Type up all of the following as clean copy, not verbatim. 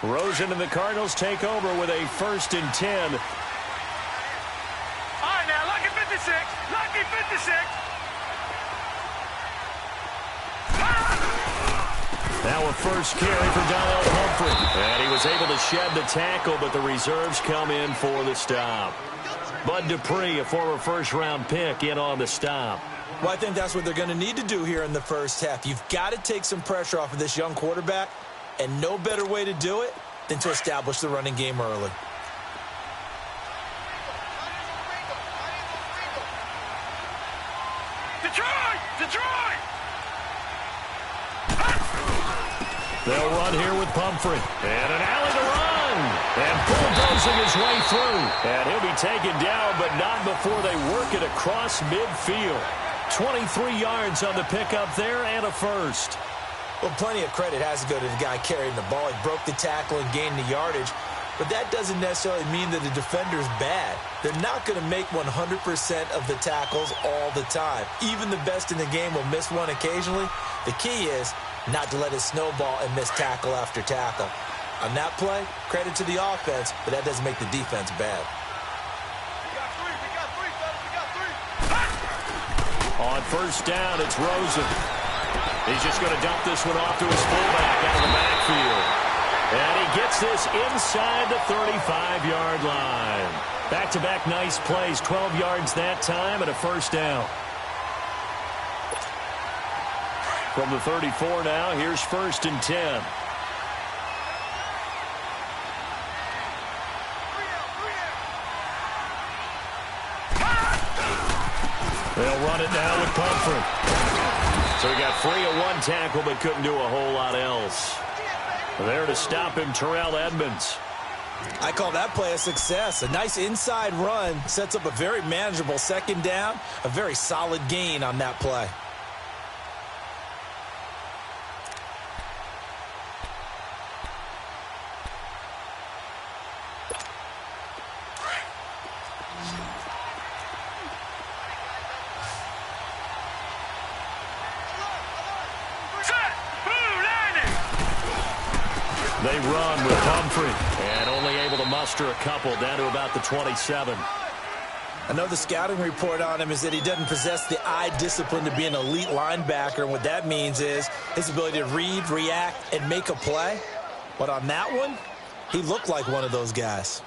Rosen and the Cardinals take over with a 1st and 10. All right, now, lucky 56. Lucky 56. Now a first carry for Donnell Humphrey. And he was able to shed the tackle, but the reserves come in for the stop. Bud Dupree, a former first-round pick, in on the stop. Well, I think that's what they're going to need to do here in the first half. You've got to take some pressure off of this young quarterback, and no better way to do it than to establish the running game early. Detroit! Detroit! They'll run here with Pumphrey. And an alley to run. And bulldozing his way through. And he'll be taken down, but not before they work it across midfield. 23 yards on the pickup there and a first. Well, plenty of credit has to go to the guy carrying the ball. He broke the tackle and gained the yardage. But that doesn't necessarily mean that the defender's bad. They're not going to make 100% of the tackles all the time. Even the best in the game will miss one occasionally. The key is not to let it snowball and miss tackle after tackle. On that play, credit to the offense, but that doesn't make the defense bad. On first down, it's Rosen. He's just going to dump this one off to his fullback out of the backfield. And he gets this inside the 35-yard line. Back-to-back nice plays, 12 yards that time and a first down. From the 34 now, here's 1st and 10. They'll run it now with Pumphrey. So he got free of one tackle but couldn't do a whole lot else. There to stop him, Terrell Edmunds. I call that play a success. A nice inside run sets up a very manageable second down. A very solid gain on that play. They run with Pumphrey, and only able to muster a couple down to about the 27. I know the scouting report on him is that he doesn't possess the eye discipline to be an elite linebacker, and what that means is his ability to read, react, and make a play. But on that one, he looked like one of those guys.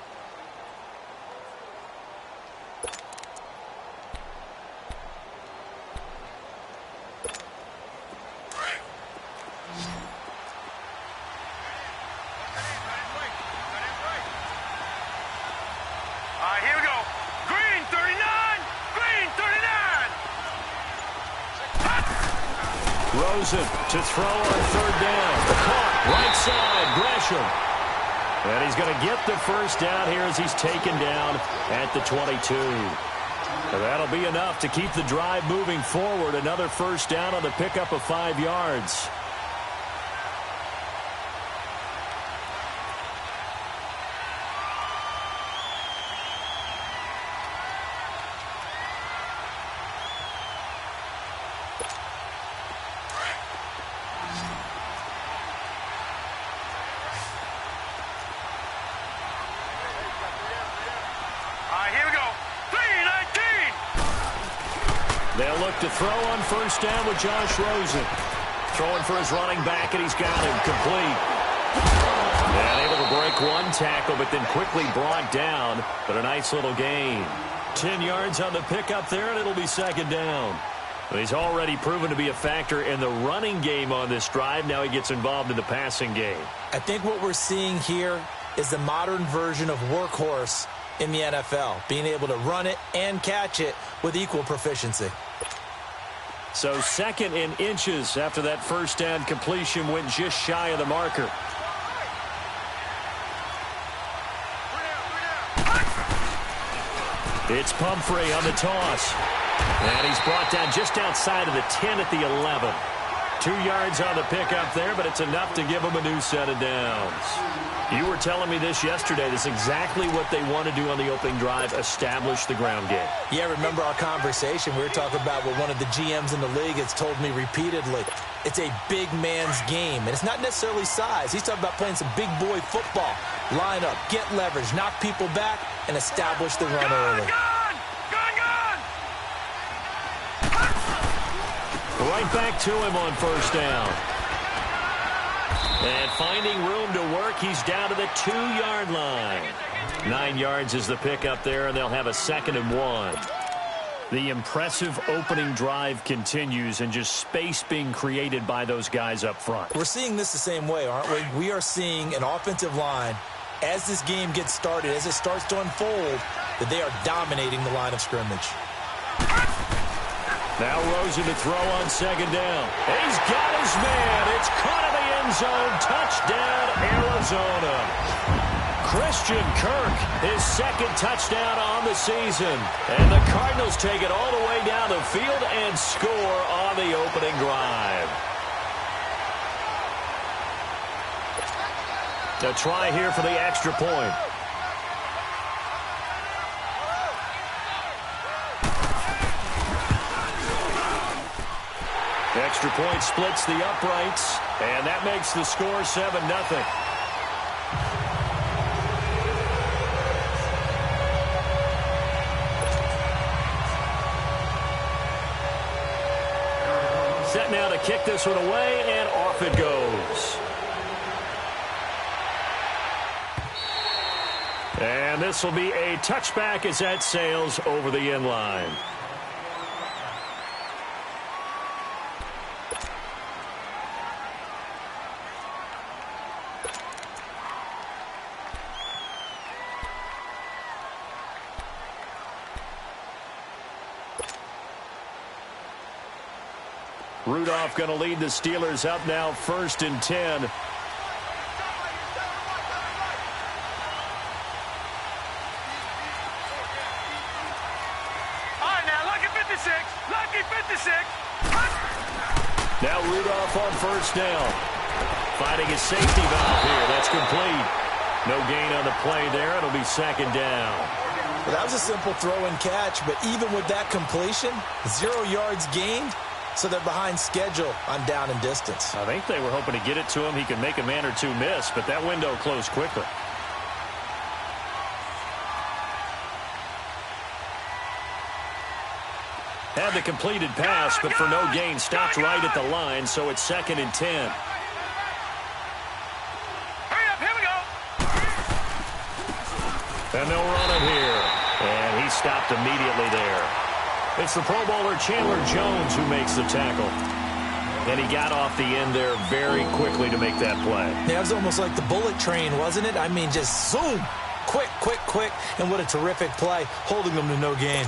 Rosen to throw on third down. Caught right side, Gresham. And he's going to get the first down here as he's taken down at the 22. And that'll be enough to keep the drive moving forward. Another first down on the pickup of 5 yards. They'll look to throw on first down with Josh Rosen. Throwing for his running back, and he's got him complete. And able to break one tackle, but then quickly brought down. But a nice little gain. 10 yards on the pickup there, and it'll be second down. But he's already proven to be a factor in the running game on this drive. Now he gets involved in the passing game. I think what we're seeing here is the modern version of workhorse in the NFL, being able to run it and catch it with equal proficiency. So 2nd and inches after that first down completion went just shy of the marker. It's Pumphrey on the toss. And he's brought down just outside of the 10 at the 11. 2 yards on the pickup there, but it's enough to give him a new set of downs. You were telling me this yesterday. This is exactly what they want to do on the opening drive, establish the ground game. Yeah, remember our conversation? We were talking about what one of the GMs in the league has told me repeatedly. It's a big man's game, and it's not necessarily size. He's talking about playing some big boy football. Line up, get leverage, knock people back, and establish the run early. Right back to him on first down. And finding room to work, he's down to the 2-yard line. 9 yards is the pickup there, and they'll have a 2nd and 1. The impressive opening drive continues, and just space being created by those guys up front. We're seeing this the same way, aren't we? We are seeing an offensive line, as this game gets started, as it starts to unfold, that they are dominating the line of scrimmage. Now Rosen to throw on 2nd down. He's got his man. It's caught in the end zone. Touchdown, Arizona. Christian Kirk, his 2nd touchdown on the season. And the Cardinals take it all the way down the field and score on the opening drive. A try here for the extra point. Extra point splits the uprights, and that makes the score 7-0. Set now to kick this one away, and off it goes. And this will be a touchback as that sails over the end line. Rudolph going to lead the Steelers up now, 1st and 10. All right, now, lucky 56. Lucky 56. Now Rudolph on 1st down. Finding his safety valve here. That's complete. No gain on the play there. It'll be 2nd down. Well, that was a simple throw and catch, but even with that completion, 0 yards gained. So they're behind schedule on down and distance. I think they were hoping to get it to him. He could make a man or two miss, but that window closed quickly. Had the completed pass, but for no gain, stopped right at the line, so it's 2nd and 10. Hurry up, here we go. And they'll run it here. And he stopped immediately there. It's the Pro Bowler Chandler Jones who makes the tackle. And he got off the end there very quickly to make that play. Yeah, it was almost like the bullet train, wasn't it? I mean, just zoom. Quick, quick, quick. And what a terrific play, holding them to no gain.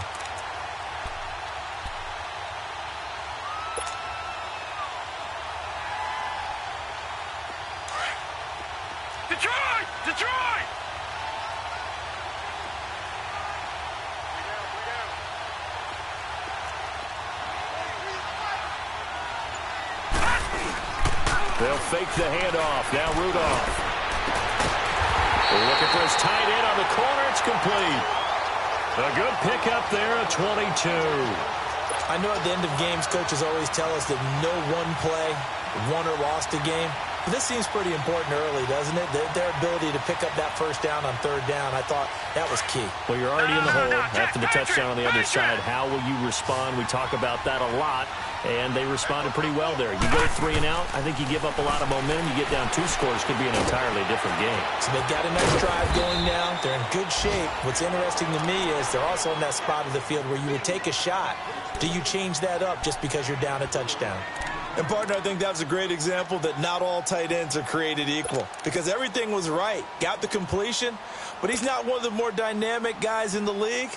Detroit! Detroit! They'll fake the handoff. Now Rudolph. Looking for his tight end on the corner. It's complete. A good pickup there, a 22. I know at the end of games, coaches always tell us that no one play won or lost a game. But this seems pretty important early, doesn't it? Their ability to pick up that 1st down on 3rd down, I thought that was key. Well, you're already in the hole after the touchdown on the other side. How will you respond? We talk about that a lot, and they responded pretty well there. You go 3 and out, I think you give up a lot of momentum. You get down 2 scores, could be an entirely different game. So they've got a nice drive going now. They're in good shape. What's interesting to me is they're also in that spot of the field where you would take a shot. Do you change that up just because you're down a touchdown? And, partner, I think that was a great example that not all tight ends are created equal because everything was right. Got the completion, but he's not one of the more dynamic guys in the league.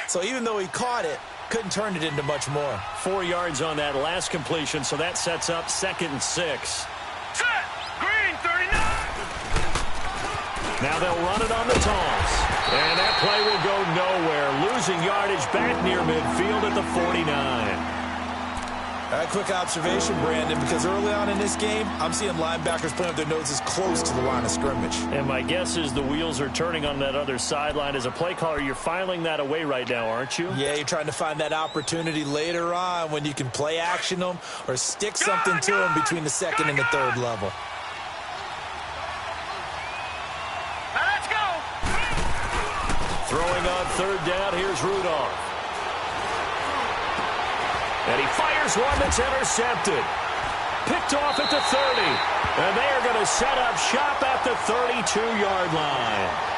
So even though he caught it, couldn't turn it into much more. 4 yards on that last completion, so that sets up 2nd and 6. Set! Green, 39! Now they'll run it on the toss. And that play will go nowhere. Losing yardage back near midfield at the 49. Quick observation, Brandon, because early on in this game, I'm seeing linebackers playing with their noses close to the line of scrimmage. And my guess is the wheels are turning on that other sideline. As a play caller, you're filing that away right now, aren't you? Yeah, you're trying to find that opportunity later on when you can play action them or stick something to them between the second and the third level. Now let's go. Throwing on third down, here's Rudolph. And he fires one that's intercepted. Picked off at the 30. And they are going to set up shop at the 32-yard line.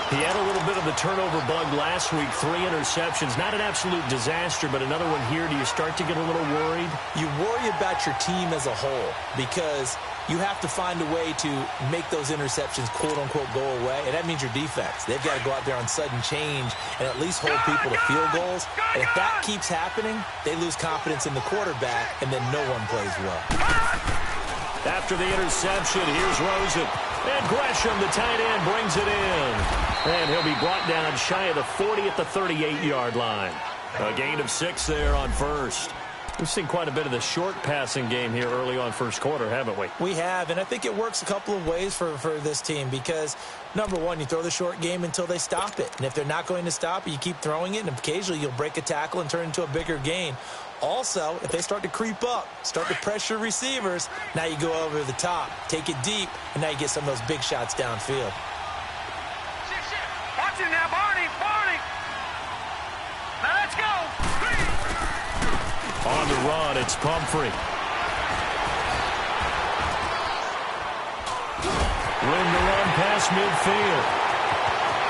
He had a little bit of the turnover bug last week. 3 interceptions. Not an absolute disaster, but another one here. Do you start to get a little worried? You worry about your team as a whole because you have to find a way to make those interceptions, quote-unquote, go away. And that means your defense. They've got to go out there on sudden change and at least hold people to field goals. And if that keeps happening, they lose confidence in the quarterback, and then no one plays well. After the interception, here's Rosen. And Gresham, the tight end, brings it in. And he'll be brought down shy of the 40 at the 38-yard line. A gain of 6 there on first. We've seen quite a bit of the short passing game here early on first quarter, haven't we? We have, and I think it works a couple of ways for this team because, number one, you throw the short game until they stop it. And if they're not going to stop it, you keep throwing it, and occasionally you'll break a tackle and turn it into a bigger gain. Also, if they start to creep up, start to pressure receivers, now you go over the top, take it deep, and now you get some of those big shots downfield. Watch it now, Barney. Now let's go. On the run, it's Pumphrey. Room to run past midfield.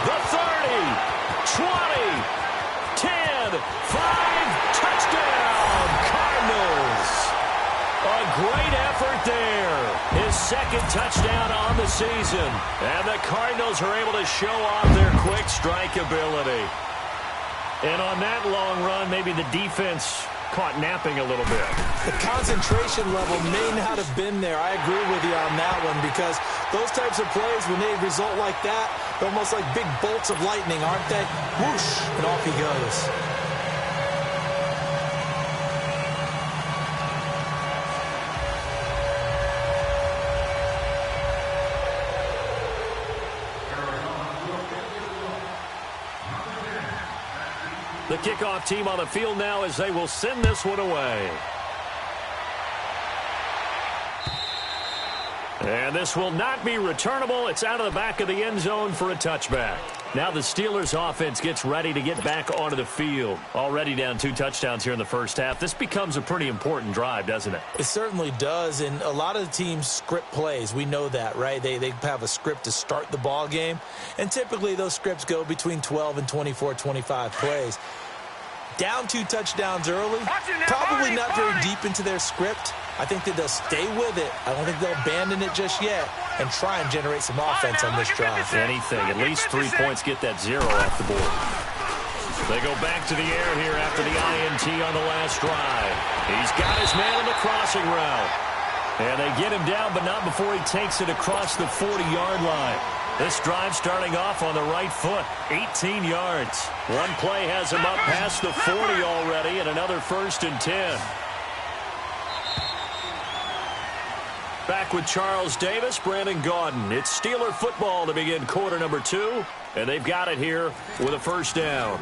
The 30, 20, 10, 5, touchdown, Cardinals. A great effort there. His second touchdown on the season. And the Cardinals are able to show off their quick strike ability. And on that long run, maybe the defense caught napping a little bit. The concentration level may not have been there. I agree with you on that one because those types of plays, when they result like that, they're almost like big bolts of lightning, aren't they? Whoosh, and off he goes. The kickoff team on the field now as they will send this one away. And this will not be returnable. It's out of the back of the end zone for a touchback. Now the Steelers offense gets ready to get back onto the field. Already down 2 touchdowns here in the first half. This becomes a pretty important drive, doesn't it? It certainly does, and a lot of the teams script plays. We know that, right? They have a script to start the ball game, and typically those scripts go between 12 and 24, 25 plays. Down 2 touchdowns early, probably not very deep into their script. I think that they'll stay with it. I don't think they'll abandon it just yet and try and generate some offense on this drive. Anything, at least 3 points, get that 0 off the board. They go back to the air here after the INT on the last drive. He's got his man on the crossing route. And they get him down, but not before he takes it across the 40-yard line. This drive starting off on the right foot, 18 yards. One play has him up past the 40 already, and another 1st and 10. Back with Charles Davis, Brandon Gaudin. It's Steeler football to begin quarter number 2, and they've got it here with a first down.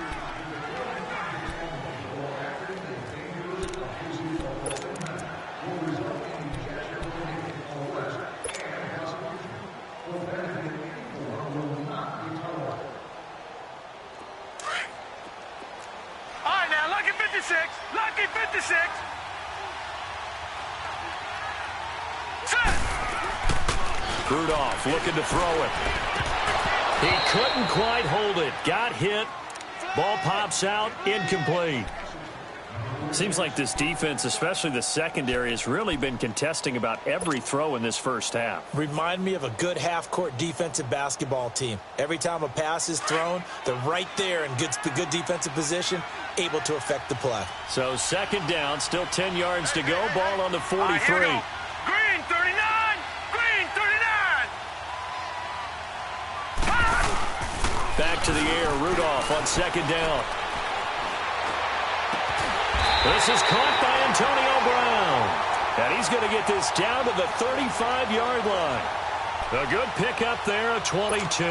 All right, now, lucky 56. Lucky 56. Rudolph looking to throw it. He couldn't quite hold it. Got hit. Ball pops out. Incomplete. Seems like this defense, especially the secondary, has really been contesting about every throw in this first half. Remind me of a good half-court defensive basketball team. Every time a pass is thrown, they're right there in good defensive position, able to affect the play. So second down, still 10 yards to go. Ball on the 43. Green 39. Green 39. Back to the air. Rudolph on second down. This is caught by Antonio Brown. And he's going to get this down to the 35-yard line. A good pickup there at 22.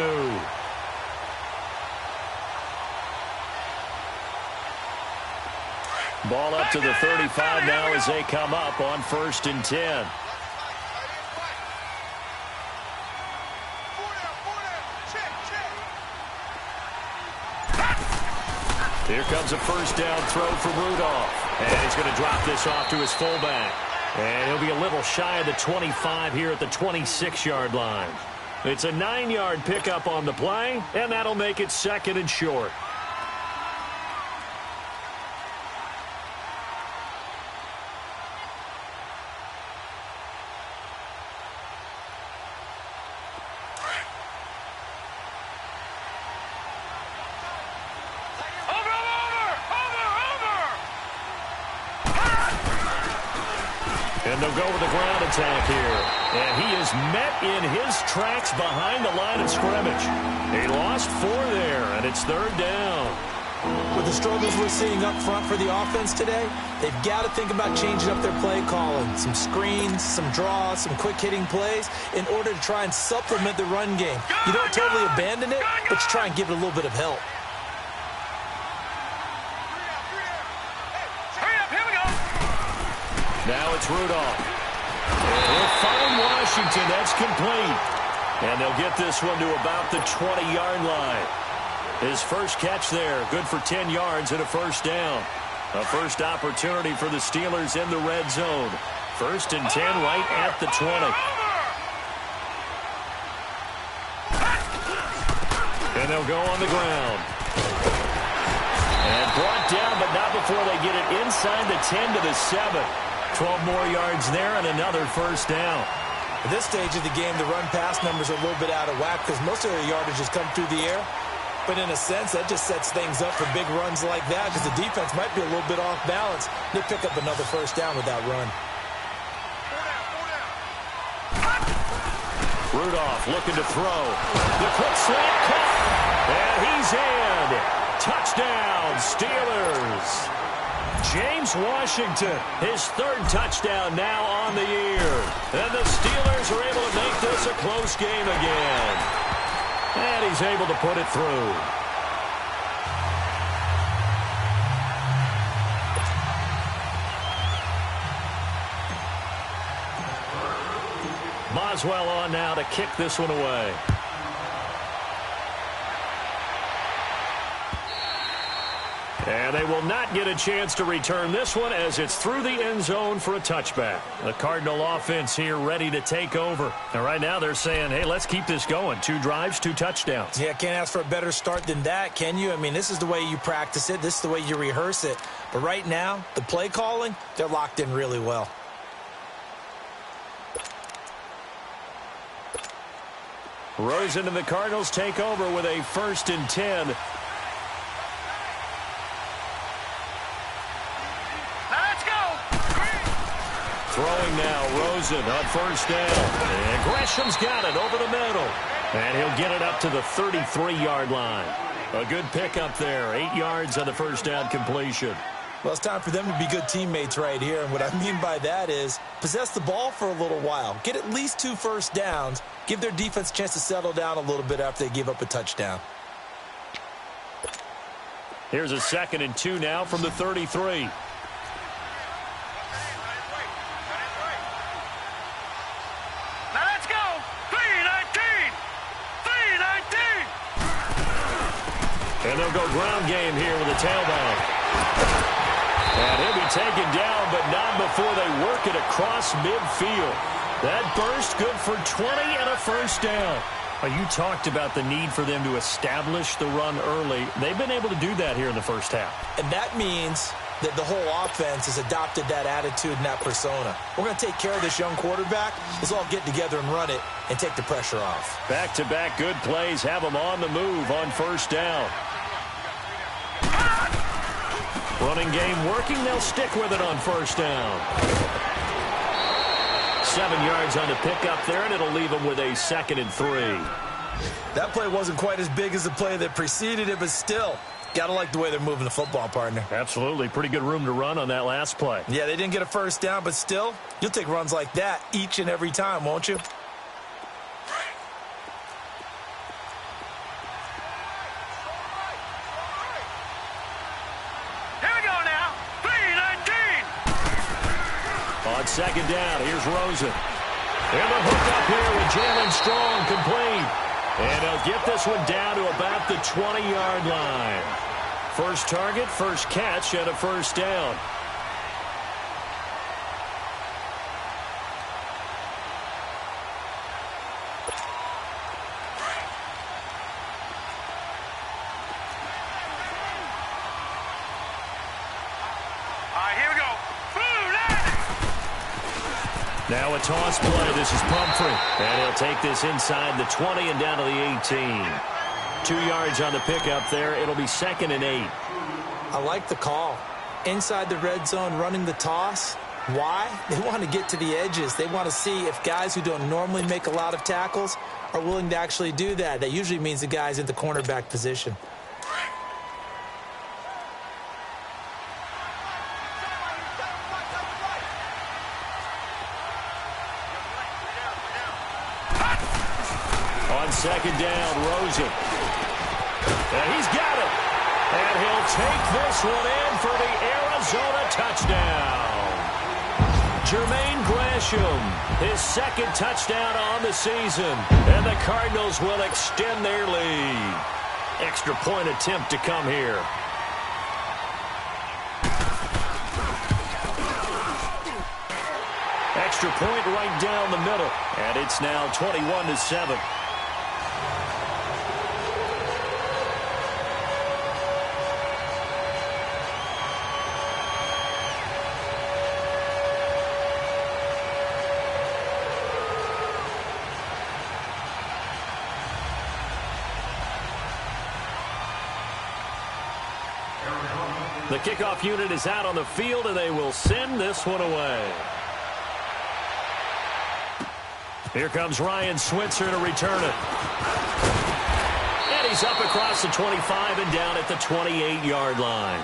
Ball up to the 35 now as they come up on 1st and 10. Here comes a first down throw from Rudolph. And he's going to drop this off to his fullback. And he'll be a little shy of the 25 here at the 26-yard line. It's a 9-yard pickup on the play, and that'll make it 2nd and short. And they'll go with the ground attack here. And he is met in his tracks behind the line of scrimmage. He lost 4 there, and it's 3rd down. With the struggles we're seeing up front for the offense today, they've got to think about changing up their play calling. Some screens, some draws, some quick-hitting plays in order to try and supplement the run game. You don't totally abandon it, but you try and give it a little bit of help. Now it's Rudolph. He'll find Washington. That's complete. And they'll get this one to about the 20-yard line. His first catch there, good for 10 yards and a first down. A first opportunity for the Steelers in the red zone. 1st and 10 right at the 20. And they'll go on the ground. And brought down, but not before they get it inside the 10 to the 7. 12 more yards there and another first down. At this stage of the game, the run-pass numbers are a little bit out of whack because most of their yardage has come through the air. But in a sense, that just sets things up for big runs like that because the defense might be a little bit off balance. They pick up another first down with that run. Rudolph looking to throw. The quick slant caught. And he's in. Touchdown, Steelers. James Washington, his 3rd touchdown now on the year. And the Steelers are able to make this a close game again. And he's able to put it through. Boswell on now to kick this one away. And they will not get a chance to return this one as it's through the end zone for a touchback. The Cardinal offense here ready to take over. And right now they're saying, hey, let's keep this going. 2 drives, 2 touchdowns. Yeah, can't ask for a better start than that, can you? I mean, this is the way you practice it. This is the way you rehearse it. But right now, the play calling, they're locked in really well. Rosen and the Cardinals take over with a 1st and 10. Throwing now, Rosen on first down. And Gresham's got it over the middle. And he'll get it up to the 33-yard line. A good pickup there. 8 yards on the first down completion. Well, it's time for them to be good teammates right here. And what I mean by that is possess the ball for a little while. Get at least 2 first downs. Give their defense a chance to settle down a little bit after they give up a touchdown. Here's a 2nd and 2 now from the 33. And they'll go ground game here with a tailback. And he'll be taken down, but not before they work it across midfield. That burst good for 20 and a first down. You talked about the need for them to establish the run early. They've been able to do that here in the first half. And that means that the whole offense has adopted that attitude and that persona. We're going to take care of this young quarterback. Let's all get together and run it and take the pressure off. Back-to-back good plays have them on the move on first down. Running game working. They'll stick with it on first down. 7 yards on the pickup there, and it'll leave them with a 2nd and 3. That play wasn't quite as big as the play that preceded it, but still, Gotta like the way they're moving the football, partner. Absolutely. Pretty good room to run on that last play. Yeah, they didn't get a first down, but still, you'll take runs like that each and every time, won't you? Here we go now. 3-19. On second down, here's Rosen. And the hook up here with Jalen Strong, complete. And they'll get this one down to about the 20-yard line. First target, first catch, and a first down. All right, here we go. Boom, Now a toss play. This is Pumphrey. And he'll take this inside the 20 and down to the 18. 2 yards on the pickup there. It'll be 2nd and 8. I like the call. Inside the red zone, running the toss. Why? They want to get to the edges. They want to see if guys who don't normally make a lot of tackles are willing to actually do that. That usually means the guy's in the cornerback position. On second down, Rosen. And he's got it. And he'll take this one in for the Arizona touchdown. Jermaine Gresham, his 2nd touchdown on the season. And the Cardinals will extend their lead. Extra point attempt to come here. Extra point right down the middle. And it's now 21-7. The kickoff unit is out on the field, and they will send this one away. Here comes Ryan Switzer to return it. And he's up across the 25 and down at the 28-yard line.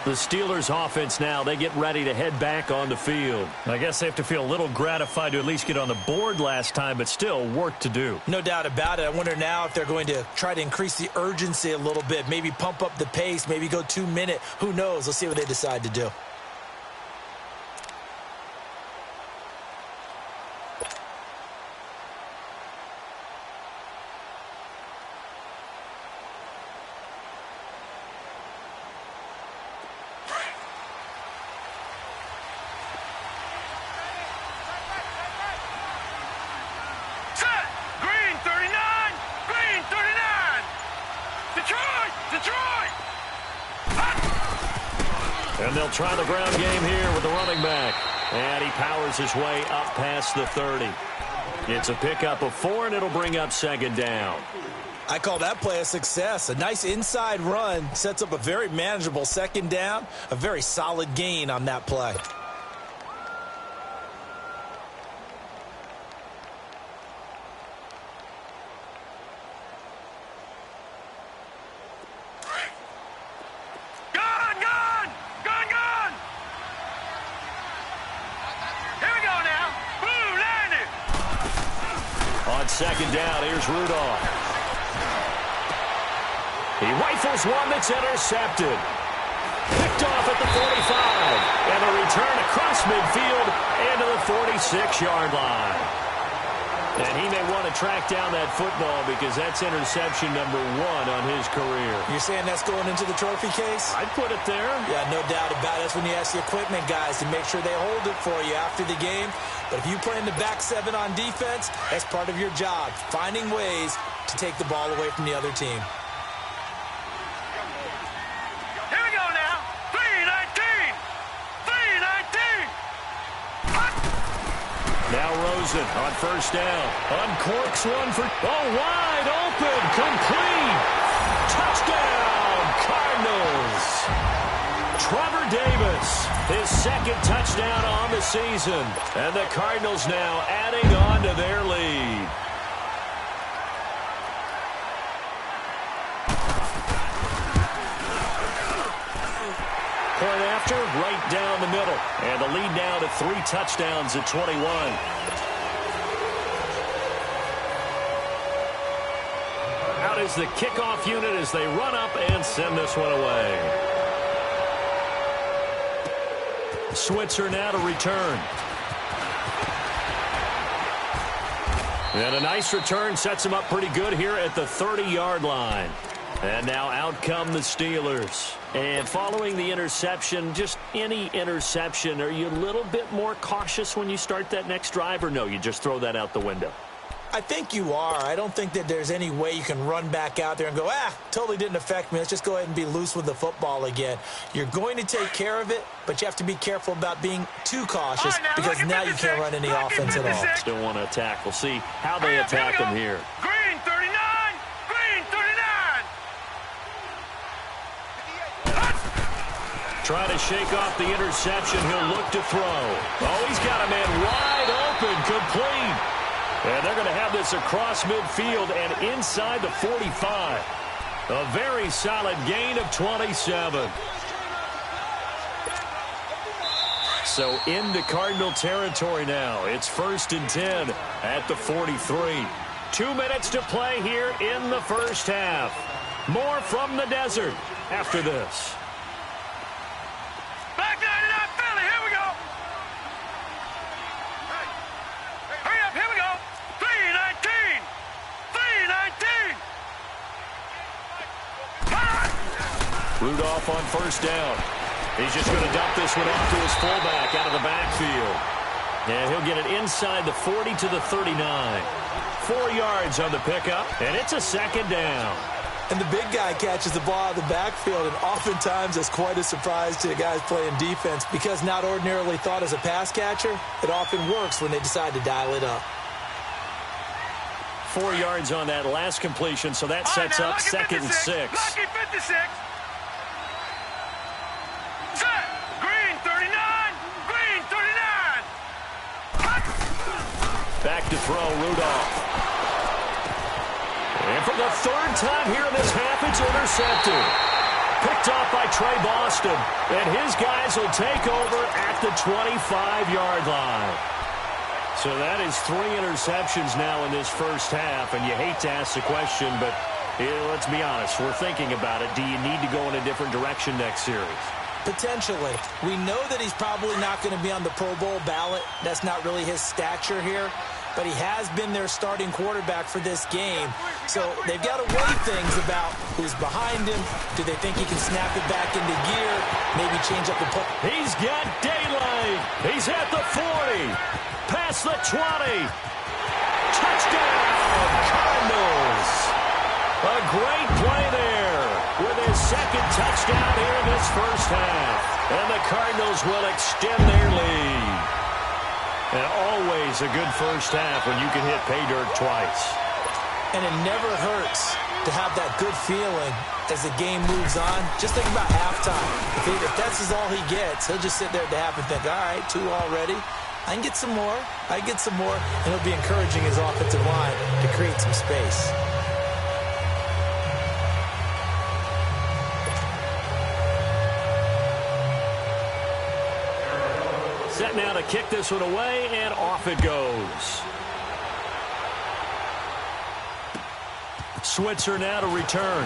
The Steelers' offense now, they get ready to head back on the field. I guess they have to feel a little gratified to at least get on the board last time, but still work to do. No doubt about it. I wonder now if they're going to try to increase the urgency a little bit, maybe pump up the pace, maybe go 2-minute. Who knows? Let's see what they decide to do. And they'll try the ground game here with the running back. And he powers his way up past the 30. It's a pickup of 4, and it'll bring up 2nd down. I call that play a success. A nice inside run sets up a very manageable 2nd down. A very solid gain on that play. Second down, here's Rudolph. He rifles one that's intercepted. Picked off at the 45. And a return across midfield into the 46-yard line. And he may want to track down that football because that's interception number 1 on his career. You're saying that's going into the trophy case? I'd put it there. Yeah, no doubt about it. That's when you ask the equipment guys to make sure they hold it for you after the game. But if you play in the back 7 on defense, that's part of your job, finding ways to take the ball away from the other team. Here we go now. 3-19. 3-19. Now Rosen on first down. Uncorks one for... Oh, wide open. Complete. Touchdown, Cardinals. Trevor Davis, his 2nd touchdown on the season. And the Cardinals now adding on to their lead. Point after, right down the middle. And the lead now to 3 touchdowns at 21. Out is the kickoff unit as they run up and send this one away. Switzer now to return. And a nice return sets him up pretty good here at the 30-yard line. And now out come the Steelers. And following the interception, just any interception, are you a little bit more cautious when you start that next drive, or no, you just throw that out the window? I think you are. I don't think that there's any way you can run back out there and go, totally didn't affect me. Let's just go ahead and be loose with the football again. You're going to take care of it, but you have to be careful about being too cautious because now you can't run any offense at all. Still want to attack. We'll see how they attack them here. Green 39! Green 39! Try to shake off the interception. He'll look to throw. Oh, he's got a man wide open, complete. And they're going to have this across midfield and inside the 45. A very solid gain of 27. So into Cardinal territory now. It's 1st and 10 at the 43. 2 minutes to play here in the first half. More from the desert after this. Back 99 Philly, here we go. Hurry up, here we go. 3-19. 3-19. Rudolph on first down. He's just going to dump this one off to his fullback out of the backfield. And he'll get it inside the 40 to the 39. 4 yards on the pickup, and it's a 2nd down. And the big guy catches the ball out of the backfield, and oftentimes it's quite a surprise to the guys playing defense because not ordinarily thought as a pass catcher, it often works when they decide to dial it up. 4 yards on that last completion, so that sets up 2nd and 6. Lucky 56. Set. Green 39. Green 39. Back to throw, Rudolph. And for the 3rd time here in this half, it's intercepted. Picked off by Trey Boston. And his guys will take over at the 25-yard line. So that is 3 interceptions now in this first half. And you hate to ask the question, but let's be honest. We're thinking about it. Do you need to go in a different direction next series? Potentially. We know that he's probably not going to be on the Pro Bowl ballot. That's not really his stature here. But he has been their starting quarterback for this game. So they've got to weigh things about who's behind him. Do they think he can snap it back into gear? Maybe change up the play. He's got daylight. He's at the 40. Past the 20. Touchdown, Cardinals. A great play there with his 2nd touchdown here in this first half. And the Cardinals will extend their lead. And always a good first half when you can hit pay dirt twice. And it never hurts to have that good feeling as the game moves on. Just think about halftime. If that's all he gets, he'll just sit there at the half and think, all right, 2 already. I can get some more. I can get some more. And he'll be encouraging his offensive line to create some space. Set now to kick this one away, and off it goes. Switzer now to return.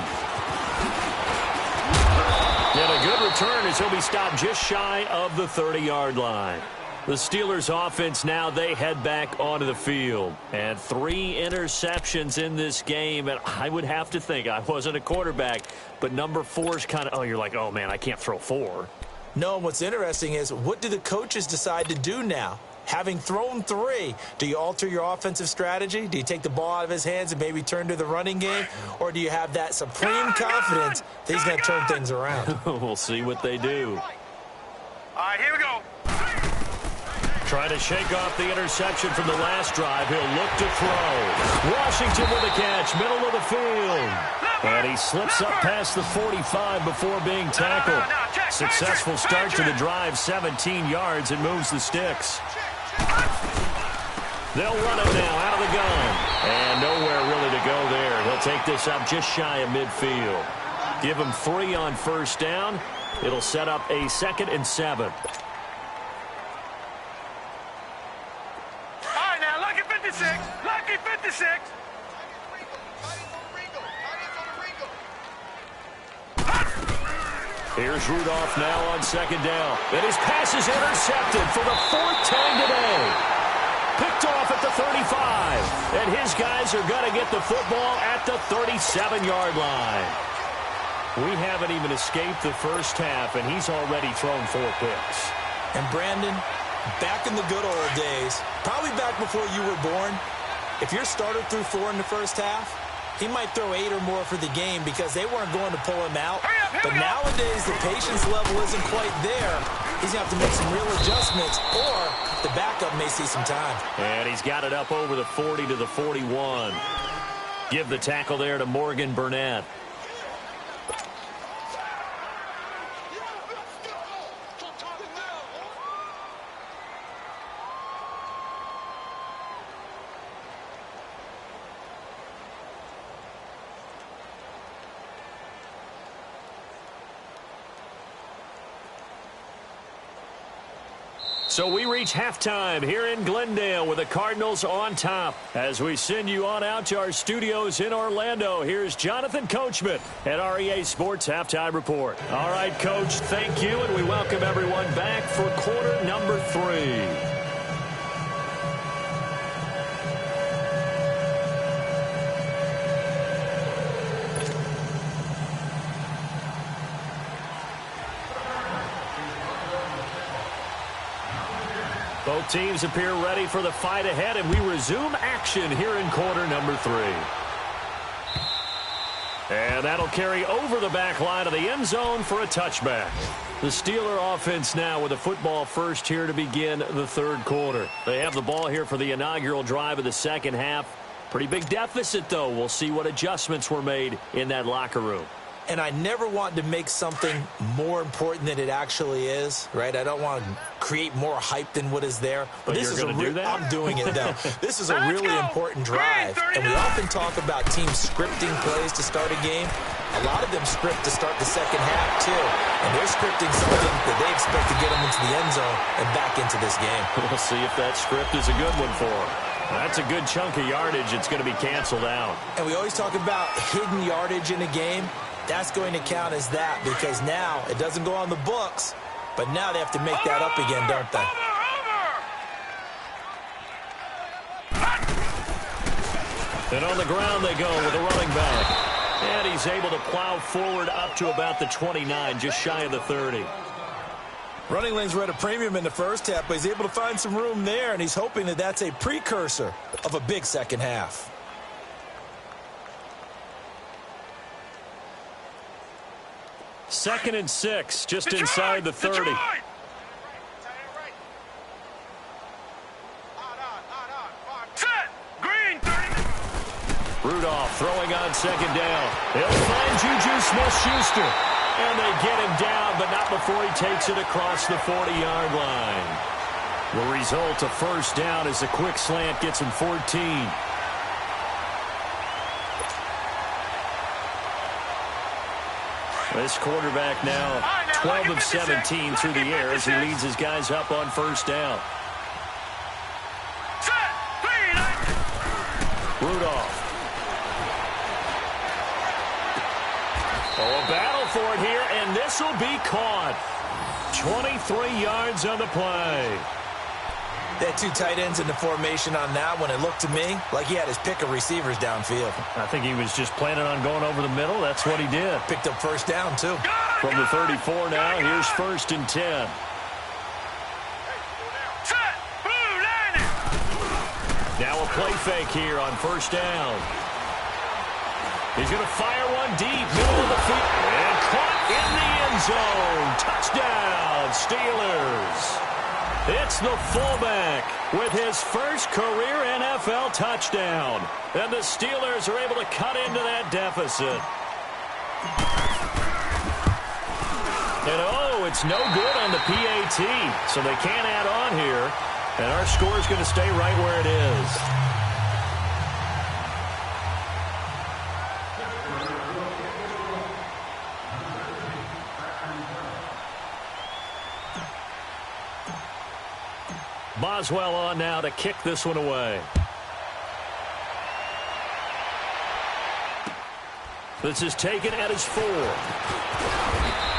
And a good return as he'll be stopped just shy of the 30-yard line. The Steelers offense now, they head back onto the field. And 3 interceptions in this game. And I would have to think, I wasn't a quarterback, but number 4 is kind of, you're like, oh, man, I can't throw 4. No, and what's interesting is what do the coaches decide to do now? Having thrown 3, do you alter your offensive strategy? Do you take the ball out of his hands and maybe turn to the running game? Or do you have that supreme confidence that he's going to turn things around? We'll see what they do. All right, here we go. Trying to shake off the interception from the last drive. He'll look to throw. Washington with a catch, middle of the field. And he slips up past the 45 before being tackled. Successful start to the drive, 17 yards, and moves the sticks. They'll run it now out of the gun. And nowhere really to go there. They'll take this up just shy of midfield. Give him 3 on first down. It'll set up a 2nd and 7. All right, now, lucky 56. Lucky 56. Here's Rudolph now on 2nd down. And his pass is intercepted for the 4th time today. Picked off at the 35. And his guys are going to get the football at the 37-yard line. We haven't even escaped the first half, and he's already thrown 4 picks. And Brandon, back in the good old days, probably back before you were born, if your starter threw 4 in the first half, he might throw 8 or more for the game because they weren't going to pull him out. But nowadays, the patience level isn't quite there. He's going to have to make some real adjustments, or the backup may see some time. And he's got it up over the 40 to the 41. Give the tackle there to Morgan Burnett. So we reach halftime here in Glendale with the Cardinals on top. As we send you on out to our studios in Orlando, here's Jonathan Coachman at REA Sports Halftime Report. All right, Coach, thank you, and we welcome everyone back for quarter number 3. Both teams appear ready for the fight ahead, and we resume action here in quarter number 3. And that'll carry over the back line of the end zone for a touchback. The Steeler offense now with a football first here to begin the 3rd quarter. They have the ball here for the inaugural drive of the 2nd half. Pretty big deficit, though. We'll see what adjustments were made in that locker room. And I never want to make something more important than it actually is, right? I don't want to create more hype than what is there. But this you're going to do that? I'm doing it, though. This is a really important drive. And we often talk about teams scripting plays to start a game. A lot of them script to start the 2nd half, too. And they're scripting something that they expect to get them into the end zone and back into this game. We'll see if that script is a good one for them. That's a good chunk of yardage. It's going to be canceled out. And we always talk about hidden yardage in a game. That's going to count as that because now it doesn't go on the books, but now they have to make that up again, don't they? And on the ground they go with a running back. And he's able to plow forward up to about the 29, just shy of the 30. Running lanes were at a premium in the first half, but he's able to find some room there, and he's hoping that that's a precursor of a big 2nd half. Second and 6, just inside the 30. Rudolph throwing on 2nd down. He'll find Juju Smith-Schuster. And they get him down, but not before he takes it across the 40-yard line. The result, a first down as a quick slant gets him 14. This quarterback now 12 of 17 through the air as he leads his guys up on first down. Rudolph. Oh, a battle for it here, and this will be caught. 23 yards on the play. They had 2 tight ends in the formation on that one. It looked to me like he had his pick of receivers downfield. I think he was just planning on going over the middle. That's what he did. Picked up first down, too. From the 34 now, here's 1st and 10. Now a play fake here on first down. He's going to fire one deep, middle of the field, and caught in the end zone. Touchdown, Steelers. It's the fullback with his first career NFL touchdown. And the Steelers are able to cut into that deficit. And oh, it's no good on the PAT. So they can't add on here. And our score is going to stay right where it is. Boswell on now to kick this one away. This is taken at his 4.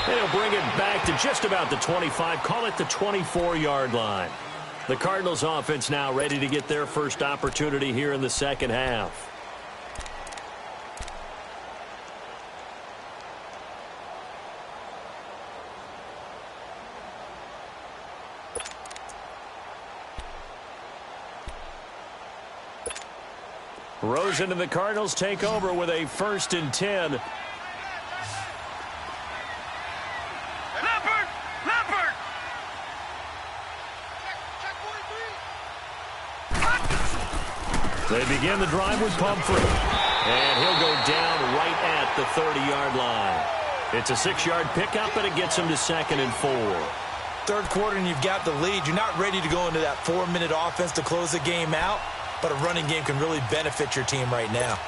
They'll bring it back to just about the 25. Call it the 24-yard line. The Cardinals offense now ready to get their first opportunity here in the second half. Rosen and the Cardinals take over with a 1st and 10. Leopard! They begin the drive with Pumphrey. And he'll go down right at the 30-yard line. It's a 6-yard pickup, and it gets him to 2nd and 4. Third quarter and you've got the lead. You're not ready to go into that 4-minute offense to close the game out. But a running game can really benefit your team right now.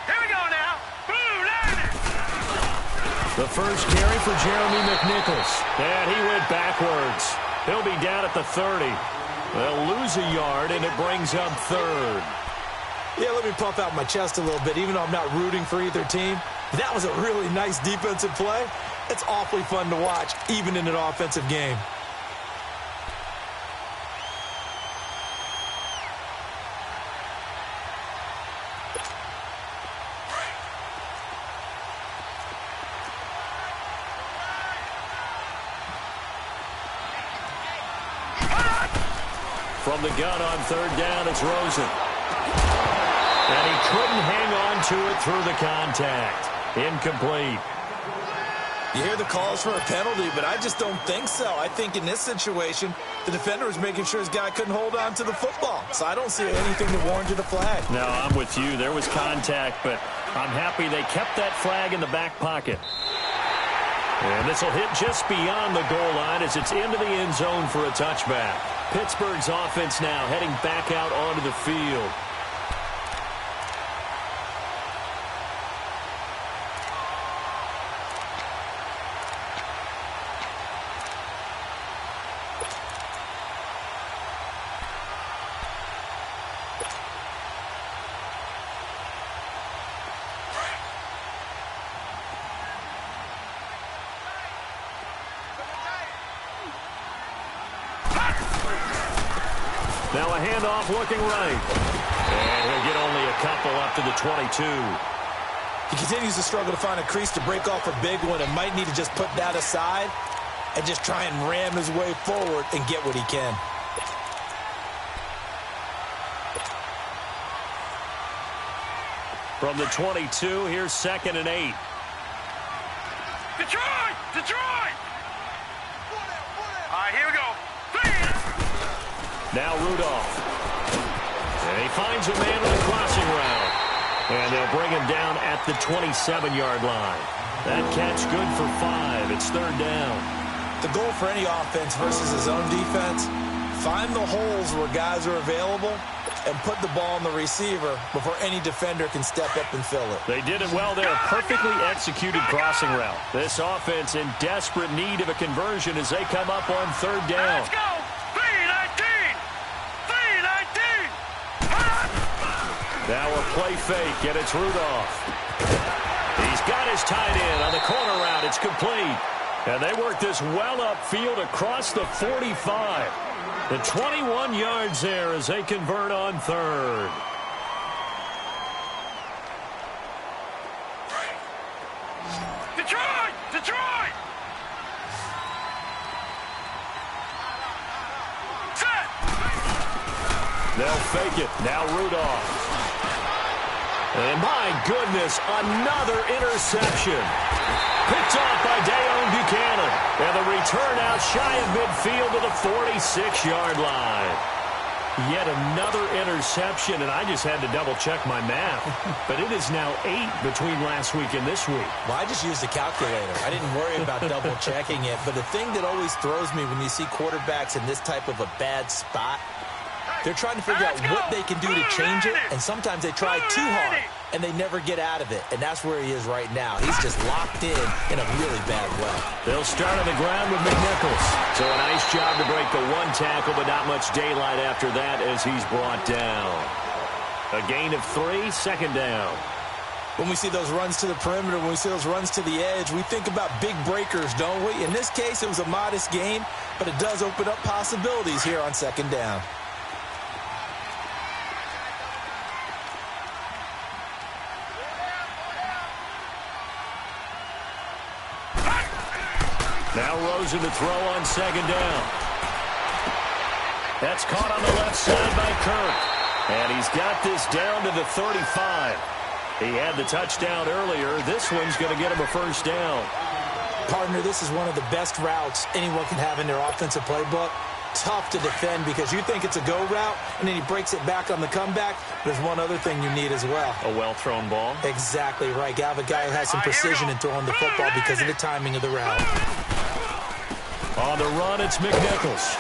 Here we go now. Blue Lightning. The first carry for Jeremy McNichols. And he went backwards. He'll be down at the 30. They'll lose a yard, and it brings up 3rd. Yeah, let me puff out my chest a little bit, even though I'm not rooting for either team. That was a really nice defensive play. It's awfully fun to watch, even in an offensive game. From the gun on 3rd down, it's Rosen. And he couldn't hang on to it through the contact. Incomplete. You hear the calls for a penalty, but I just don't think so. I think in this situation, the defender was making sure his guy couldn't hold on to the football. So I don't see anything that warranted a flag. No, I'm with you. There was contact, but I'm happy they kept that flag in the back pocket. And this will hit just beyond the goal line as it's into the end zone for a touchback. Pittsburgh's offense now heading back out onto the field. Now a handoff looking right. And he'll get only a couple up to the 22. He continues to struggle to find a crease to break off a big one and might need to just put that aside and just try and ram his way forward and get what he can. From the 22, here's 2nd and 8. Detroit! Detroit! All right, here we go. Now Rudolph. And he finds a man on the crossing route. And they'll bring him down at the 27-yard line. That catch good for 5. It's 3rd down. The goal for any offense versus his own defense, find the holes where guys are available and put the ball on the receiver before any defender can step up and fill it. They did it well there. Perfectly executed crossing route. This offense in desperate need of a conversion as they come up on 3rd down. Let's go. 3-19. 3-19. Now a play fake, and it's Rudolph. He's got his tight end on the corner route. It's complete. And they work this well upfield across the 45. The 21 yards there as they convert on 3rd. Detroit! Detroit! Set! They'll fake it. Now Rudolph. And my goodness, another interception. Picked off by Deone Bucannon. And the return out shy of midfield to the 46-yard line. Yet another interception, and I just had to double-check my math. But it is now 8 between last week and this week. Well, I just used a calculator. I didn't worry about double-checking it. But the thing that always throws me when you see quarterbacks in this type of a bad spot, they're trying to figure out what they can do to change it, and sometimes they try too hard, and they never get out of it. And that's where he is right now. He's just locked in a really bad way. They'll start on the ground with McNichols. So a nice job to break the one tackle, but not much daylight after that as he's brought down. A gain of 3, second down. When we see those runs to the perimeter, when we see those runs to the edge, we think about big breakers, don't we? In this case, it was a modest gain, but it does open up possibilities here on second down. Now Rosen to throw on second down. That's caught on the left side by Kirk. And he's got this down to the 35. He had the touchdown earlier. This one's going to get him a first down. Partner, this is one of the best routes anyone can have in their offensive playbook. Tough to defend because you think it's a go route, and then he breaks it back on the comeback. There's one other thing you need as well. A well-thrown ball. Exactly right. You have a guy who has some precision in throwing the football because of the timing of the route. On the run, it's McNichols.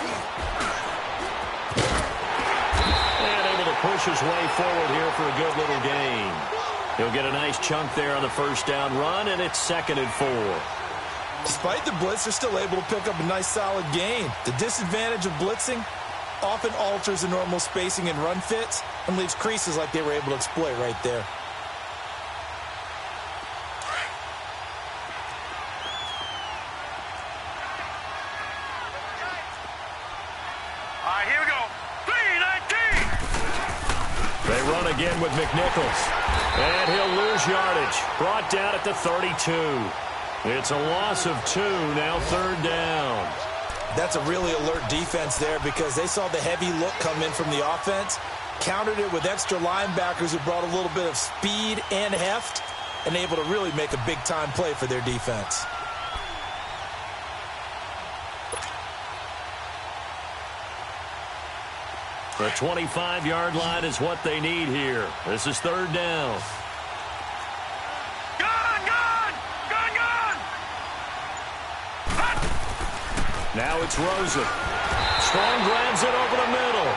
And able to push his way forward here for a good little gain. He'll get a nice chunk there on the first down run, and it's 2nd and 4. Despite the blitz, they're still able to pick up a nice solid gain. The disadvantage of blitzing often alters the normal spacing and run fits and leaves creases like they were able to exploit right there. Here we go. 3-19. They run again with McNichols. And he'll lose yardage. Brought down at the 32. It's a loss of 2, now 3rd down. That's a really alert defense there because they saw the heavy look come in from the offense, countered it with extra linebackers who brought a little bit of speed and heft, and able to really make a big-time play for their defense. The 25-yard line is what they need here. This is 3rd down. Now it's Rosen. Strong grabs it over the middle.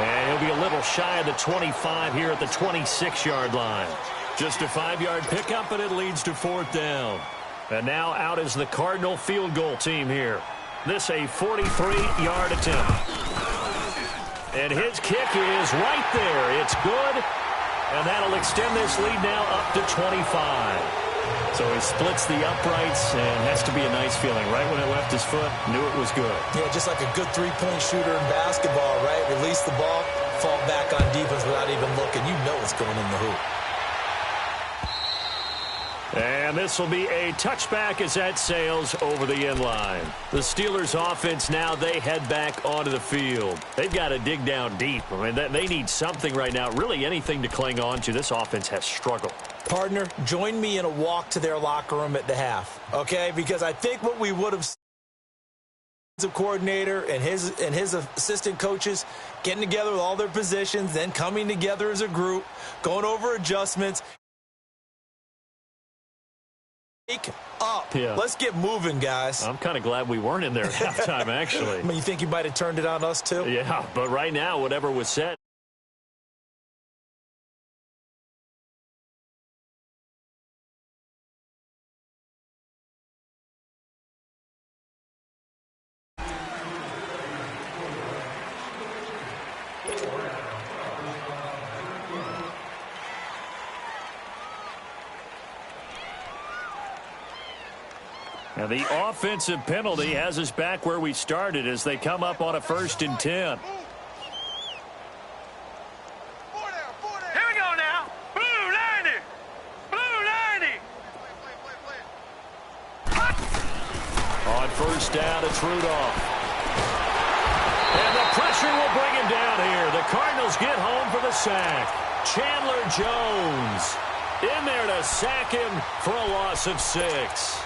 And he'll be a little shy of the 25 here at the 26-yard line. Just a 5-yard pickup, and it leads to 4th down. And now out is the Cardinal field goal team here. This a 43-yard attempt. And his kick is right there. It's good. And that'll extend this lead now up to 25. So he splits the uprights, and has to be a nice feeling. Right when it left his foot, knew it was good. Yeah, just like a good three-point shooter in basketball, right? Release the ball, fall back on defense without even looking. You know it's going in the hoop. And this will be a touchback as that sails over the end line. The Steelers offense now, they head back onto the field. They've got to dig down deep. I mean, they need something right now, really anything to cling on to. This offense has struggled. Partner, join me in a walk to their locker room at the half, okay? Because I think what we would have seen the coordinator and his assistant coaches getting together with all their positions, then coming together as a group, going over adjustments. Wake up. Yeah. Let's get moving, guys. I'm kind of glad we weren't in there at halftime, actually. I mean, you think you might have turned it on us, too? Yeah, but right now, whatever was said. Now the offensive penalty has us back where we started as they come up on a 1st and 10. Here we go now. Blue 90. Blue 90. On 1st down, it's Rudolph. And the pressure will bring him down here. The Cardinals get home for the sack. Chandler Jones in there to sack him for a loss of 6.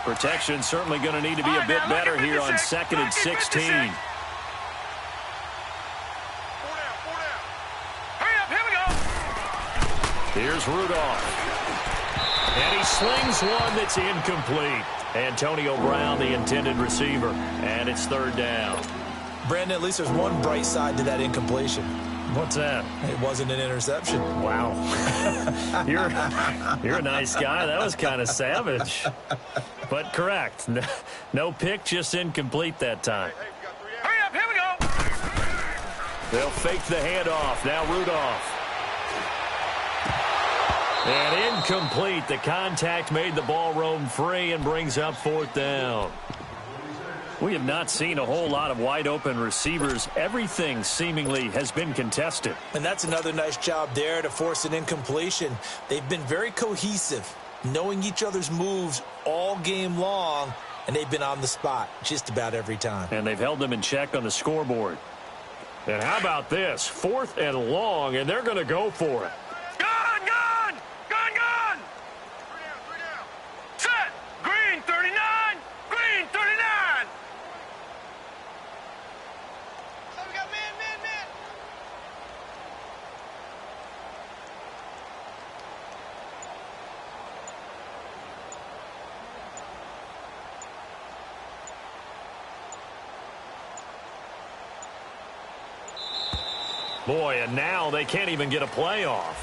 Protection certainly going to need to be a bit better here on 2nd and 16. Hurry up, here we go. Here's Rudolph. And he slings one that's incomplete. Antonio Brown, the intended receiver. And it's 3rd down. Brandon, at least there's one bright side to that incompletion. What's that? It wasn't an interception. Wow. You're a nice guy. That was kind of savage. But correct. No pick, just incomplete that time. Hurry up, here we go. They'll fake the handoff. Now Rudolph. And incomplete. The contact made the ball roam free and brings up 4th down. We have not seen a whole lot of wide-open receivers. Everything seemingly has been contested. And that's another nice job there to force an incompletion. They've been very cohesive, knowing each other's moves all game long, and they've been on the spot just about every time. And they've held them in check on the scoreboard. And how about this? 4th and long, and they're going to go for it. Gone, gone, gone, gone. 3 down. Set. Green 39. Green 39. So we got man. Boy, and now they can't even get a playoff.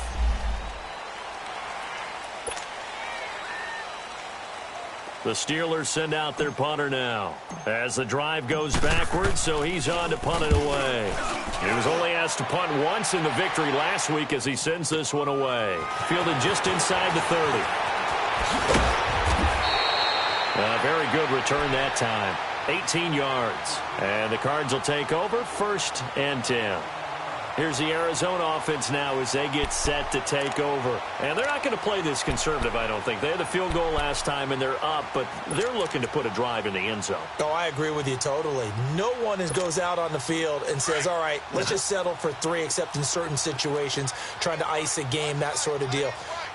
The Steelers send out their punter now as the drive goes backwards, so he's on to punt it away. He was only asked to punt once in the victory last week as he sends this one away. Fielded just inside the 30. A very good return that time. 18 yards. And the Cards will take over 1st and 10. Here's the Arizona offense now as they get set to take over. And they're not going to play this conservative, I don't think. They had the field goal last time, and they're up, but they're looking to put a drive in the end zone. Oh, I agree with you totally. No one goes out on the field and says, all right, let's just settle for 3, except in certain situations, trying to ice a game, that sort of deal.